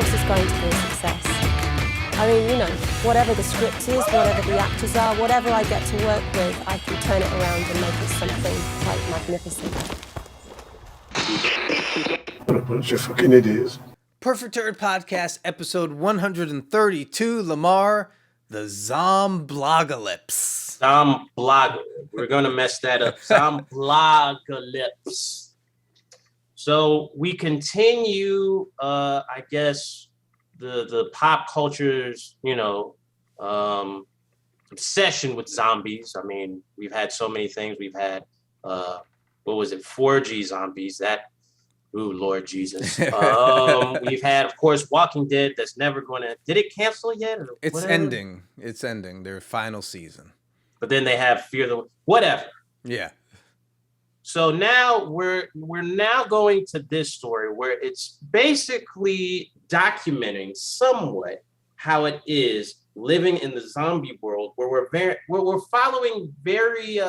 course it's going to be a success. I mean, you know, whatever the script is, whatever the actors are, whatever I get to work with, I can turn it around and make it something quite magnificent. What a bunch of fucking idiots. Perfect Turd Podcast, episode 132, Lamar, the Zomblogalypse. We're going to mess that up. Zomblogalypse. So we continue, I guess, the pop culture's, obsession with zombies. I mean, we've had so many things. We've had, 4G zombies. Ooh, Lord Jesus. We've had, of course, Walking Dead. That's never going to... Did it cancel yet? It's ending. It's ending. Their final season. But then they have Fear the... Whatever. Yeah. So now we're now going to this story where it's basically documenting somewhat how it is living in the zombie world, where we're following very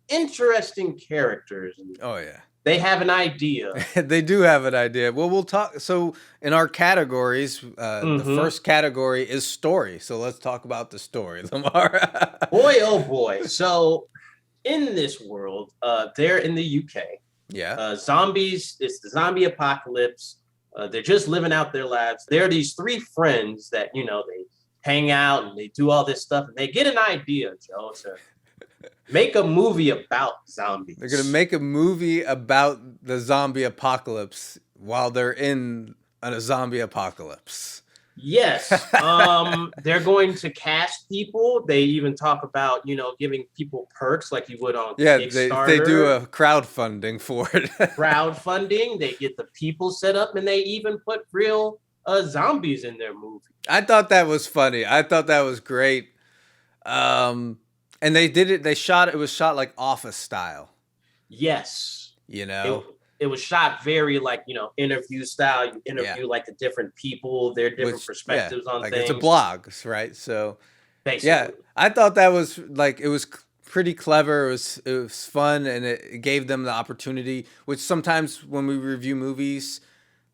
interesting characters. Oh yeah. They have an idea. They do have an idea. Well, we'll talk. So in our categories, the first category is story. So let's talk about the story, Lamar. Boy, oh boy. So in this world, they're in the UK. Yeah. Zombies, it's the zombie apocalypse. They're just living out their lives. There are these three friends that, they hang out and they do all this stuff. And they get an idea, Joe, to make a movie about zombies. They're going to make a movie about the zombie apocalypse while they're in a zombie apocalypse. Yes. They're going to cast people. They even talk about, giving people perks like you would on Kickstarter. They do a crowdfunding for it. Crowdfunding. They get the people set up, and they even put real zombies in their movie. I thought that was funny. I thought that was great. And they did it. It was shot like Office style. Yes. It was shot very interview style. You interview like the different people, their different perspectives on things. It's a blog, right? So basically. Yeah, I thought that was it was pretty clever. It was fun, and it gave them the opportunity, which sometimes when we review movies,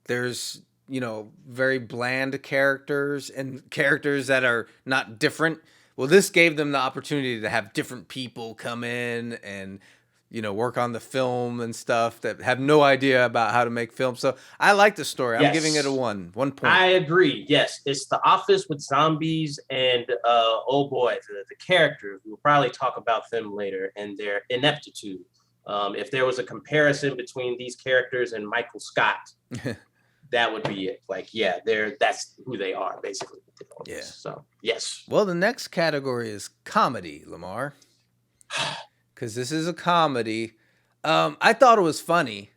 there's, very bland characters and characters that are not different. Well, this gave them the opportunity to have different people come in and, work on the film and stuff that have no idea about how to make film. So I like the story. I'm giving it a 1 point. I agree. Yes. It's The Office with zombies and, the characters. We'll probably talk about them later and their ineptitude. If there was a comparison between these characters and Michael Scott, that would be it. That's who they are, basically. Yeah. So, yes. Well, the next category is comedy, Lamar. Because this is a comedy. I thought it was funny,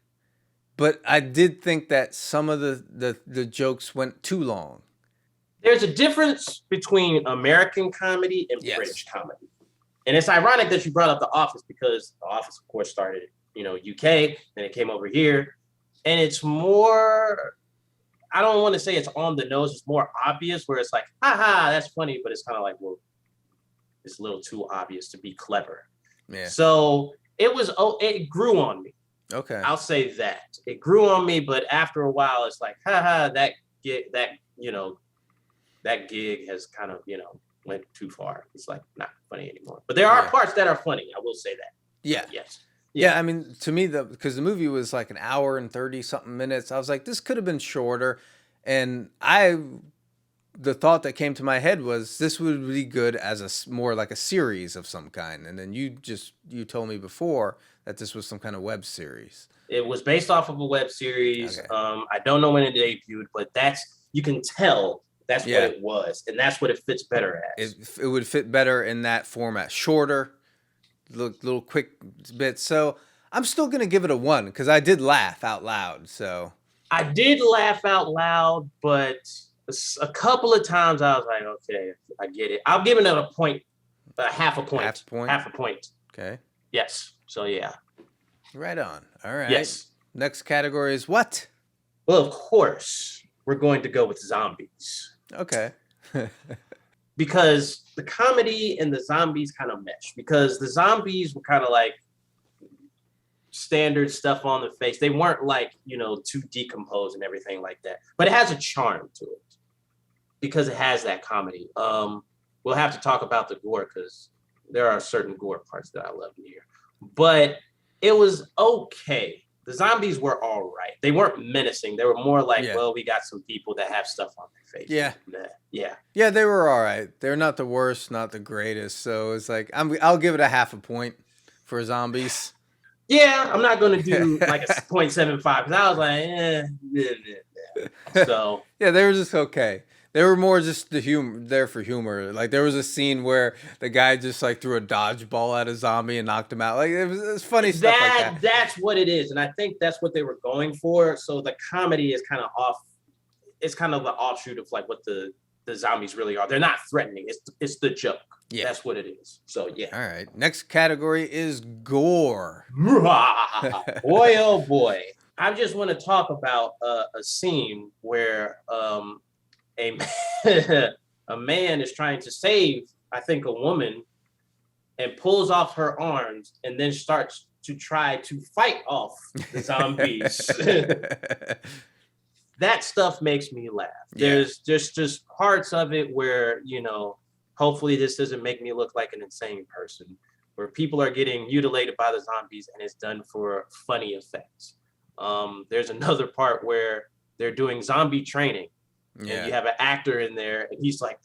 but I did think that some of the jokes went too long. There's a difference between American comedy and British comedy. And it's ironic that you brought up The Office, because The Office, of course, started, UK, then it came over here. And it's more, I don't want to say it's on the nose, it's more obvious, where it's like, haha, that's funny, but it's kind of like, well, it's a little too obvious to be clever. Yeah. So it grew on me. Okay. I'll say that. It grew on me, but after a while, it's like, haha, that gig has kind of, went too far. It's like not funny anymore. But there are parts that are funny. I will say that. Yeah. Yes. Yeah, I mean, to me, because the movie was like an hour and 30-something minutes, I was like, this could have been shorter. And the thought that came to my head was this would be good as more like a series of some kind. And then you told me before that this was some kind of web series. It was based off of a web series. Okay. I don't know when it debuted, but you can tell that's what it was. And that's what it fits better as. It would fit better in that format. Shorter, little quick bits. So I'm still going to give it a 1 because I did laugh out loud. So I did laugh out loud, but a couple of times I was like, okay, I get it. I'm giving it a point, half a point. Half a point. Okay. Yes. So, yeah. Right on. All right. Yes. Next category is what? Well, of course, we're going to go with zombies. Okay. Because the comedy and the zombies kind of mesh. Because the zombies were kind of like standard stuff on the face. They weren't like, too decomposed and everything like that. But it has a charm to it because it has that comedy. We'll have to talk about the gore because there are certain gore parts that I love in here. But it was okay. The zombies were all right. They weren't menacing. They were more like, well, we got some people that have stuff on their face. Yeah. Yeah, they were all right. They're not the worst, not the greatest. So it's like, I'll give it a 0.5 point for zombies. Yeah, I'm not going to do like a 0.75 because I was like, So. Yeah, they were just okay. They were more just there for humor. Like there was a scene where the guy just like threw a dodgeball at a zombie and knocked him out. Like it was funny stuff like that. That's what it is, and I think that's what they were going for. So the comedy is kind of off. It's kind of the offshoot of like what the zombies really are. They're not threatening. It's the joke. Yeah, that's what it is. So yeah. All right. Next category is gore. Boy, oh boy! I just want to talk about a scene where a man is trying to save, I think, a woman and pulls off her arms and then starts to try to fight off the zombies. That stuff makes me laugh. There's just parts of it where, hopefully this doesn't make me look like an insane person, where people are getting mutilated by the zombies and it's done for funny effects. There's another part where they're doing zombie training. Yeah. And you have an actor in there and he's like,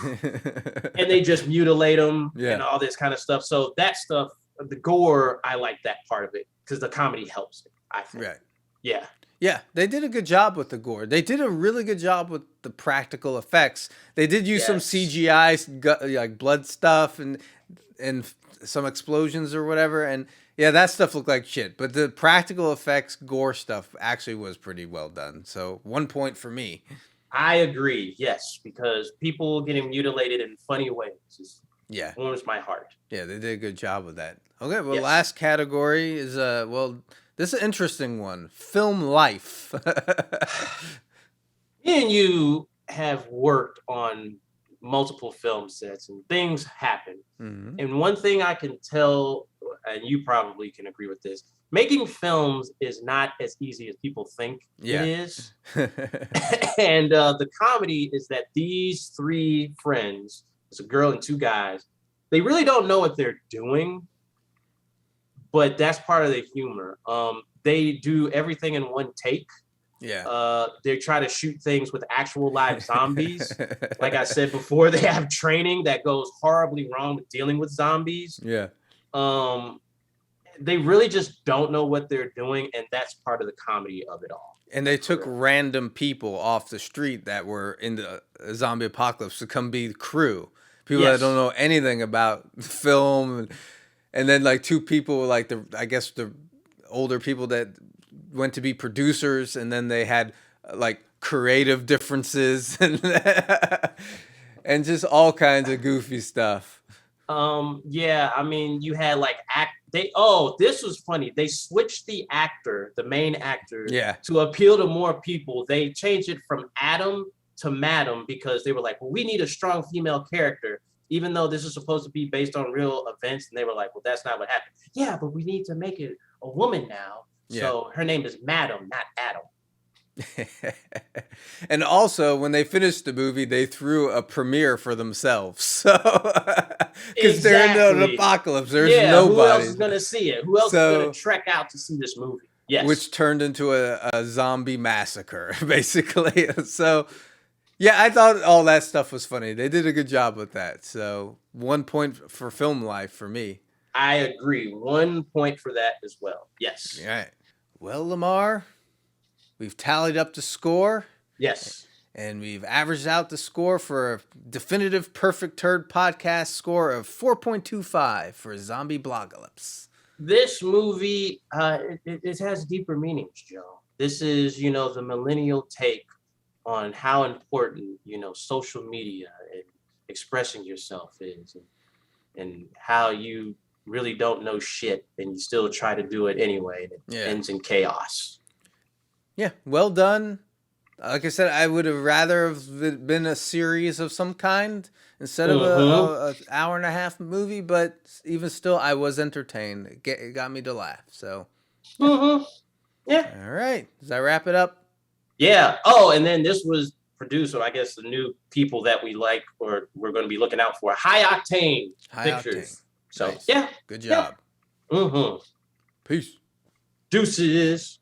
and they just mutilate him and all this kind of stuff. So that stuff, the gore, I like that part of it because the comedy helps it, I think. Right. Yeah. Yeah, they did a good job with the gore. They did a really good job with the practical effects. They did use some CGI, like blood stuff and some explosions or whatever. And yeah, that stuff looked like shit. But the practical effects gore stuff actually was pretty well done. So 1 point for me. I agree, yes, because people getting mutilated in funny ways warms my heart. Yeah, they did a good job with that. Okay, well, last category is, this is an interesting one. Film life. Me and you have worked on multiple film sets and things happen. Mm-hmm. And one thing I can tell, and you probably can agree with this, making films is not as easy as people think it is. And the comedy is that these three friends, it's a girl and two guys, they really don't know what they're doing, but that's part of the humor. They do everything in one take. Yeah. They try to shoot things with actual live zombies. Like I said before, they have training that goes horribly wrong with dealing with zombies. Yeah. They really just don't know what they're doing, and that's part of the comedy of it all. And they took random people off the street that were in the zombie apocalypse to come be the crew. People that don't know anything about film. And then like two people, like the older people that went to be producers, and then they had like creative differences and just all kinds of goofy stuff. Yeah, I mean, you had like this was funny. They switched the main actor, to appeal to more people. They changed it from Adam to Madam because they were like, well, we need a strong female character, even though this is supposed to be based on real events. And they were like, well, that's not what happened. Yeah, but we need to make it a woman now. So her name is Madam, not Adam. And also, when they finished the movie, they threw a premiere for themselves. So, because they're in an apocalypse, there's nobody. Who else is going to see it? Who else is going to trek out to see this movie? Yes. Which turned into a zombie massacre, basically. So, yeah, I thought all that stuff was funny. They did a good job with that. So, 1 point for film life for me. I agree. 1 point for that as well. Yes. All right. Well, Lamar, we've tallied up the score. Yes. And we've averaged out the score for a definitive perfect turd podcast score of 4.25 for Zomblogalypse. This movie, it has deeper meanings, Joe. This is, the millennial take on how important, social media and expressing yourself is, and how you really don't know shit and you still try to do it anyway, and it ends in chaos. Yeah, well done. Like I said, I would have rather have been a series of some kind instead of a hour and a half movie. But even still, I was entertained. It got me to laugh. So, Yeah. All right. Does that wrap it up? Yeah. Oh, and then this was produced, or I guess the new people that we like or we're going to be looking out for. High Octane Pictures. Octane. So Nice. yeah. Good job. Yeah. Peace. Deuces.